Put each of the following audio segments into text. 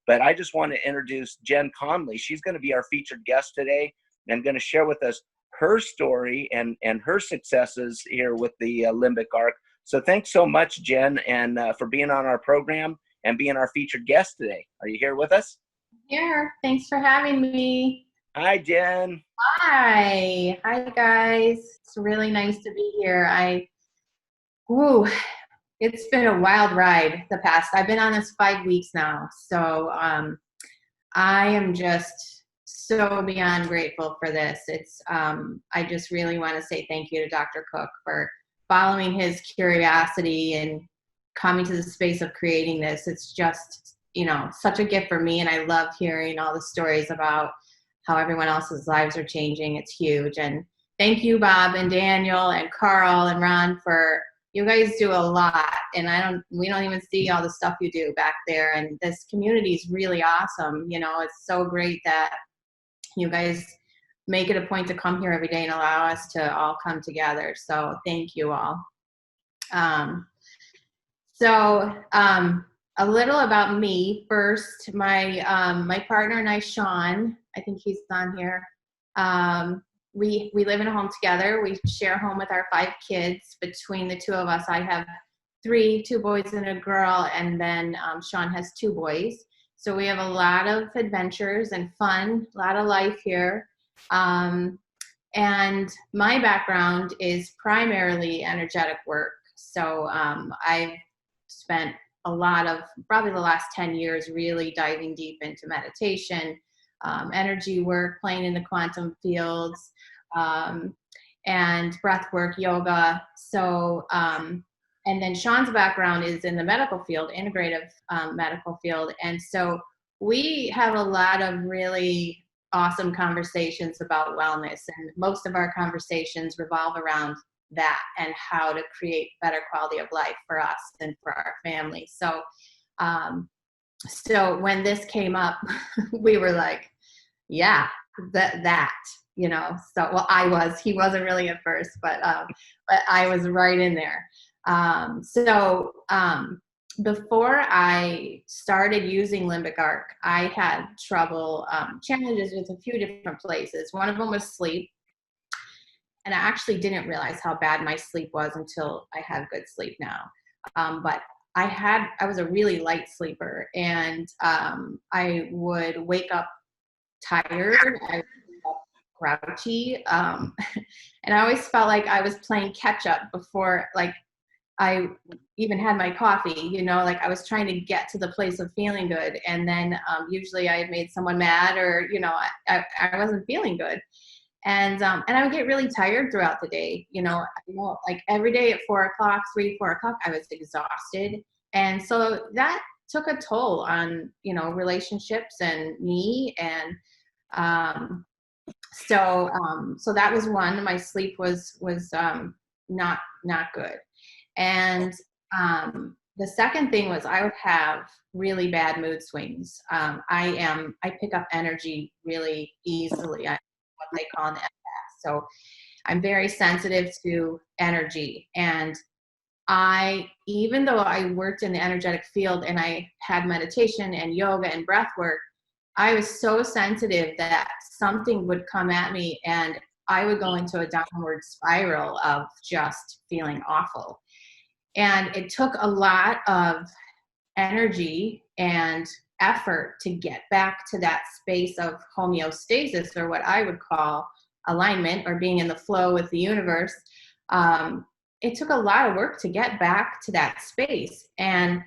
But I just want to introduce Jen Conley. She's going to be our featured guest today and going to share with us her story and her successes here with the Limbic Arc. So thanks so much, Jen, and for being on our program and being our featured guest today. Are you here with us? Here. Thanks for having me. Hi, Jen. Hi. Hi, guys. It's really nice to be here. It's been a wild ride I've been on this 5 weeks now. So I am just so beyond grateful for this. I just really want to say thank you to Dr. Cook for following his curiosity and coming to the space of creating this. It's just, such a gift for me. And I love hearing all the stories about how everyone else's lives are changing. It's huge. And thank you, Bob and Daniel and Carl and Ron, you guys do a lot. And we don't even see all the stuff you do back there. And this community is really awesome. It's so great that you guys make it a point to come here every day and allow us to all come together. So thank you all. A little about me first. My partner and I, Sean, I think he's on here. We live in a home together. We share a home with our 5 kids. Between the two of us, I have 2 boys and a girl, and then Sean has 2 boys. So we have a lot of adventures and fun, a lot of life here. And my background is primarily energetic work. So I've spent a lot of probably the last 10 years really diving deep into meditation, energy work, playing in the quantum fields, and breath work, yoga. So, and then Sean's background is in the medical field, integrative medical field. And so we have a lot of really awesome conversations about wellness. And most of our conversations revolve around that and how to create better quality of life for us and for our family. So, so when this came up, we were like, yeah, so, well, he wasn't really at first, but I was right in there. Before I started using Limbic Arc, I had challenges with a few different places. One of them was sleep. And I actually didn't realize how bad my sleep was until I had good sleep now. But I was a really light sleeper, and I would wake up tired, I would wake up grouchy, and I always felt like I was playing catch up before, like, I even had my coffee, like I was trying to get to the place of feeling good. And then usually I had made someone mad, or, I wasn't feeling good. And I would get really tired throughout the day, like every day at 4 o'clock, 4 o'clock, I was exhausted. And so that took a toll on, relationships and me. And so that was one. My sleep was not good. And the second thing was I would have really bad mood swings. I pick up energy really easily. What they call an empath. So I'm very sensitive to energy. And even though I worked in the energetic field and I had meditation and yoga and breath work, I was so sensitive that something would come at me and I would go into a downward spiral of just feeling awful. And it took a lot of energy and effort to get back to that space of homeostasis, or what I would call alignment, or being in the flow with the universe. It took a lot of work to get back to that space. And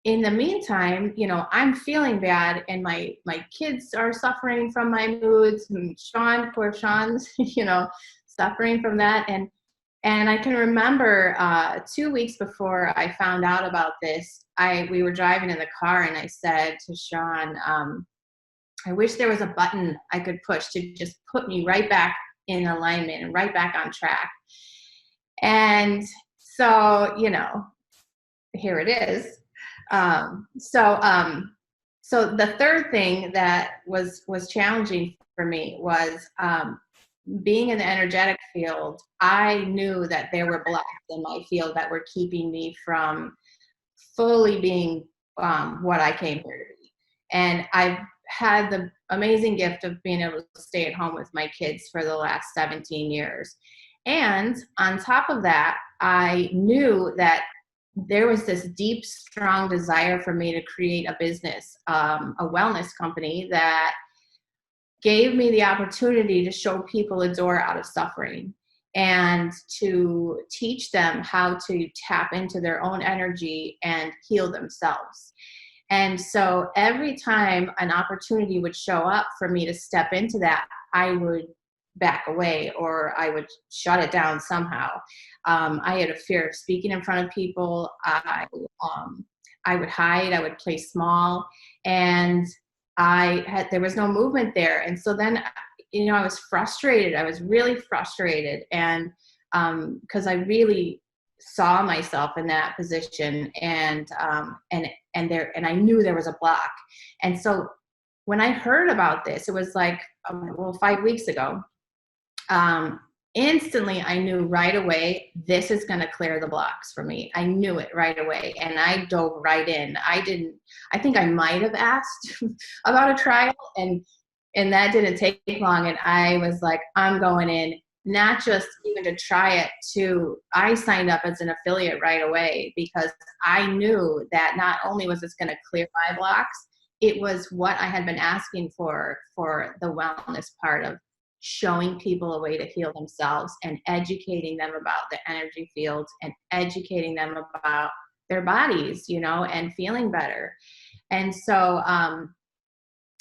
in the meantime, I'm feeling bad, and my kids are suffering from my moods, and poor Sean's, suffering from that. And I can remember 2 weeks before I found out about this, we were driving in the car, and I said to Sean, I wish there was a button I could push to just put me right back in alignment and right back on track. And so, here it is. So the third thing that was challenging for me was being in the energetic field. I knew that there were blocks in my field that were keeping me from fully being what I came here to be. And I've had the amazing gift of being able to stay at home with my kids for the last 17 years. And on top of that, I knew that there was this deep, strong desire for me to create a business, a wellness company that gave me the opportunity to show people a door out of suffering and to teach them how to tap into their own energy and heal themselves. And so every time an opportunity would show up for me to step into that, I would back away or I would shut it down somehow. I had a fear of speaking in front of people. I would hide, I would play small, and there was no movement there. And so then, I was frustrated. I was really frustrated. And because I really saw myself in that position, and I knew there was a block. And so when I heard about this, it was like, 5 weeks ago, instantly I knew right away, this is going to clear the blocks for me. I knew it right away. And I dove right in. I think I might have asked about a trial, and that didn't take long. And I was like, I'm going in, not just even to try it, I signed up as an affiliate right away, because I knew that not only was this going to clear my blocks, it was what I had been asking for the wellness part of showing people a way to heal themselves and educating them about the energy fields and educating them about their bodies, and feeling better. And so,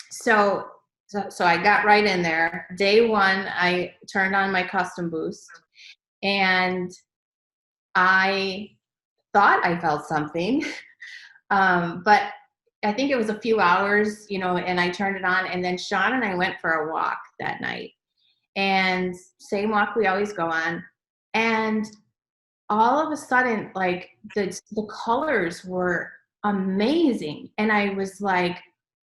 so I got right in there. Day one, I turned on my custom boost, and I thought I felt something, but I think it was a few hours, and I turned it on, and then Sean and I went for a walk that night. And same walk we always go on. And all of a sudden, like the colors were amazing. And I was like,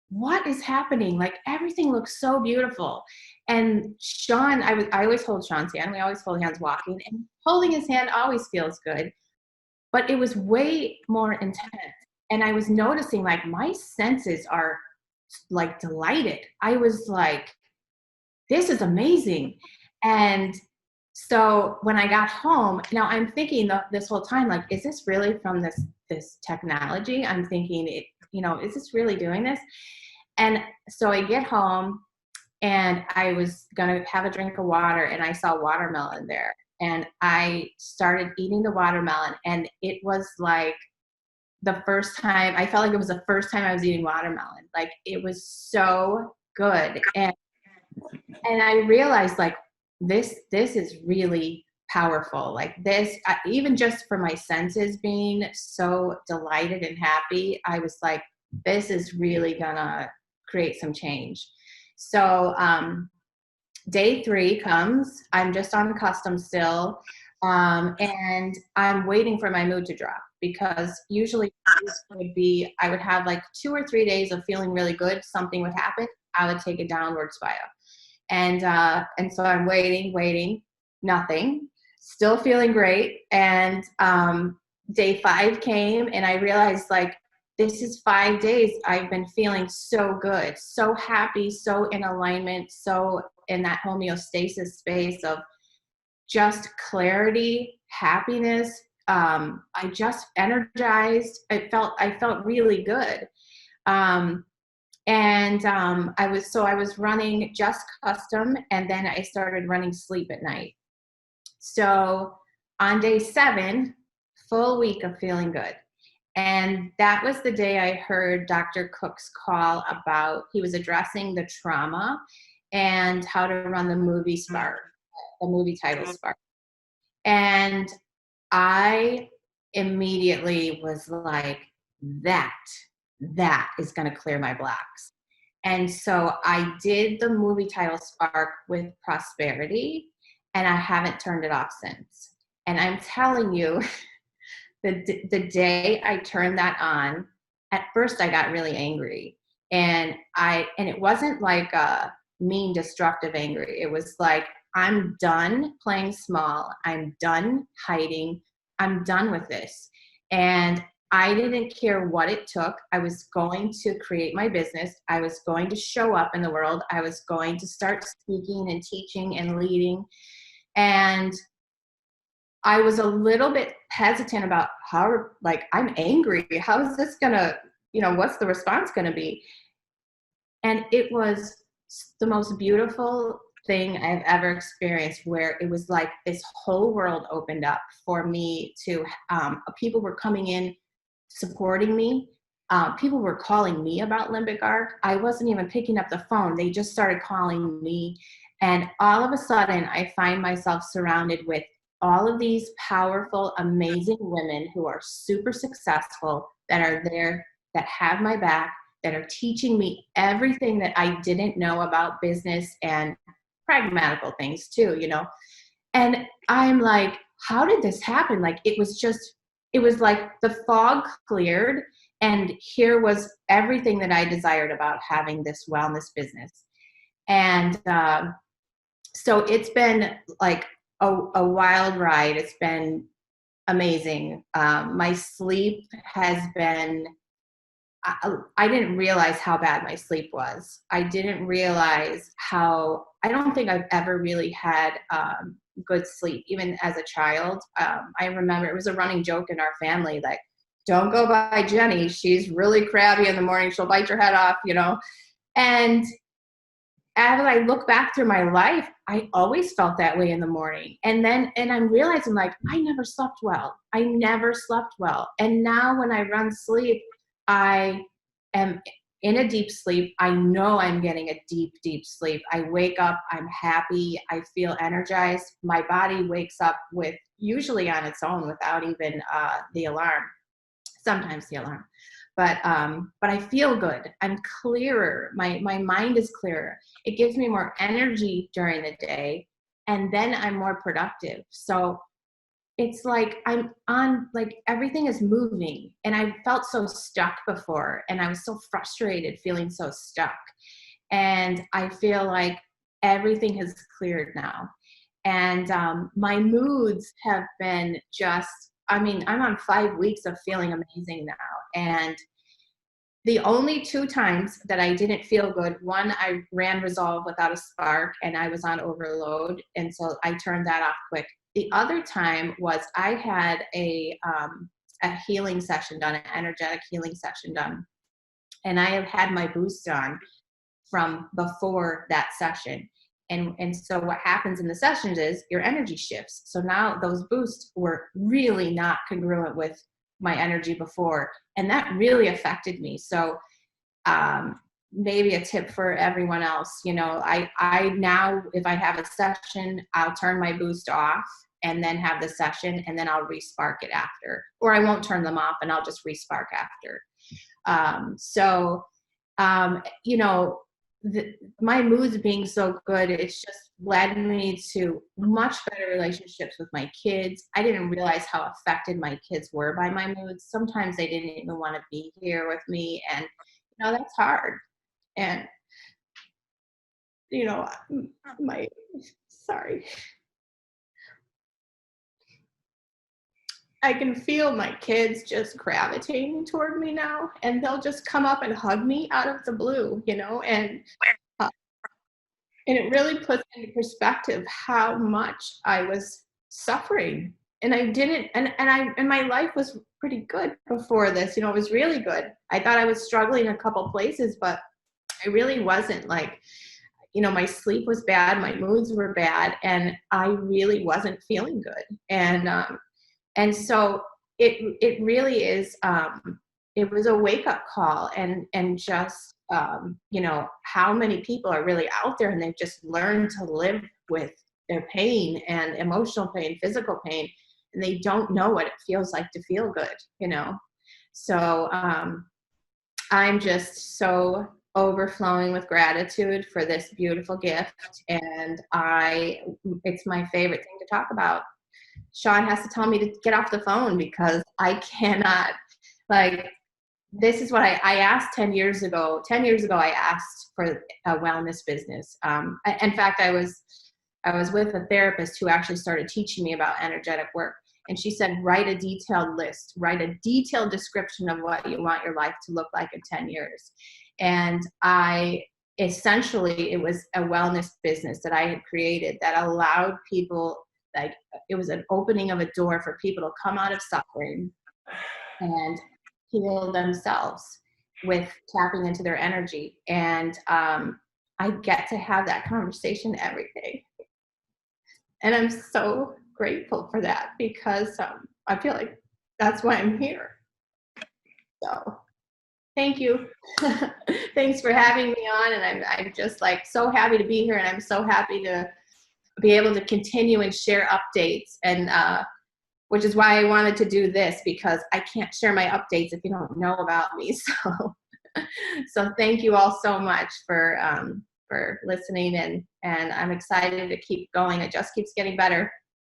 what is happening? Like everything looks so beautiful. And Sean, I always hold Sean's hand. We always hold hands walking, and holding his hand always feels good, but it was way more intense. And I was noticing like my senses are like delighted. I was like, this is amazing. And so when I got home, now I'm thinking this whole time, like, is this really from this technology? I'm thinking, is this really doing this? And so I get home, and I was going to have a drink of water, and I saw watermelon there. And I started eating the watermelon, and it was like the first time, I felt like it was the first time I was eating watermelon. Like it was so good. And I realized like this is really powerful. Like this, even just for my senses being so delighted and happy, I was like, this is really gonna create some change. So day 3 comes, I'm just on custom still, and I'm waiting for my mood to drop, because usually I would have like 2 or 3 days of feeling really good, something would happen, I would take a downward spiral. And so I'm waiting, nothing, still feeling great. And day 5 came, and I realized like, this is 5 days I've been feeling so good, so happy, so in alignment, so in that homeostasis space of just clarity, happiness. I just energized. I felt really good. I was running just custom, and then I started running sleep at night. So on day 7, full week of feeling good. And that was the day I heard Dr. Cook's call about, he was addressing the trauma and how to run the movie Spark, the movie title Spark. And I immediately was like, that is going to clear my blocks. And so I did the movie title Spark with prosperity, and I haven't turned it off since. And I'm telling you, the day I turned that on, at first I got really angry, and it wasn't like a mean, destructive angry. It was like, I'm done playing small. I'm done hiding. I'm done with this. And I didn't care what it took. I was going to create my business. I was going to show up in the world. I was going to start speaking and teaching and leading. And I was a little bit hesitant about how, like, I'm angry. How is this gonna, what's the response gonna be? And it was the most beautiful thing I've ever experienced, where it was like this whole world opened up for me to, people were coming in, supporting me. People were calling me about Limbic Arc. I wasn't even picking up the phone. They just started calling me. And all of a sudden, I find myself surrounded with all of these powerful, amazing women who are super successful, that are there, that have my back, that are teaching me everything that I didn't know about business and pragmatical things too, And I'm like, how did this happen? Like, it was like the fog cleared, and here was everything that I desired about having this wellness business. And so it's been like a wild ride. It's been amazing. My sleep has been, I didn't realize how bad my sleep was. I didn't realize how, I don't think I've ever really had good sleep, even as a child. I remember it was a running joke in our family, like, don't go by Jenny. She's really crabby in the morning. She'll bite your head off, And as I look back through my life, I always felt that way in the morning. And I'm realizing, like, I never slept well. I never slept well. And now when I run sleep, I am in a deep sleep. I know I'm getting a deep, deep sleep. I wake up, I'm happy. I feel energized. My body wakes up usually on its own, without even the alarm. Sometimes the alarm. But I feel good. I'm clearer. My mind is clearer. It gives me more energy during the day, and then I'm more productive. So it's like I'm on, like, everything is moving, and I felt so stuck before, and I was so frustrated, feeling so stuck. And I feel like everything has cleared now. And my moods have been just, I'm on 5 weeks of feeling amazing now. And the only 2 times that I didn't feel good, one, I ran Resolve without a spark, and I was on overload, and so I turned that off quick. The other time was I had a healing session done, an energetic healing session done, and I have had my boost on from before that session. And so what happens in the sessions is your energy shifts. So now those boosts were really not congruent with my energy before, and that really affected me. So maybe a tip for everyone else, I now, if I have a session, I'll turn my boost off and then have the session, and then I'll respark it after, or I won't turn them off and I'll just respark after. My moods being so good, it's just led me to much better relationships with my kids. I didn't realize how affected my kids were by my moods. Sometimes they didn't even want to be here with me, and that's hard. And sorry, I can feel my kids just gravitating toward me now, and they'll just come up and hug me out of the blue, and it really puts into perspective how much I was suffering. And I didn't, and my life was pretty good before this, it was really good. I thought I was struggling in a couple places, but I really wasn't. Like, my sleep was bad, my moods were bad, and I really wasn't feeling good. And so it really is, it was a wake up call, and just, how many people are really out there, and they've just learned to live with their pain, and emotional pain, physical pain, and they don't know what it feels like to feel good, So I'm just so overflowing with gratitude for this beautiful gift, and it's my favorite thing to talk about. Sean has to tell me to get off the phone, because I cannot, this is what I asked 10 years ago. 10 years ago, I asked for a wellness business. In fact, I was with a therapist who actually started teaching me about energetic work. And she said, write a detailed list, write a detailed description of what you want your life to look like in 10 years. And essentially, it was a wellness business that I had created that allowed people, like, it was an opening of a door for people to come out of suffering and heal themselves with tapping into their energy. And I get to have that conversation every day. And I'm so grateful for that, because I feel like that's why I'm here. So thank you. Thanks for having me on. And I'm just like so happy to be here. And I'm so happy to be able to continue and share updates. And which is why I wanted to do this, because I can't share my updates if you don't know about me. So thank you all so much for listening. And I'm excited to keep going. It just keeps getting better.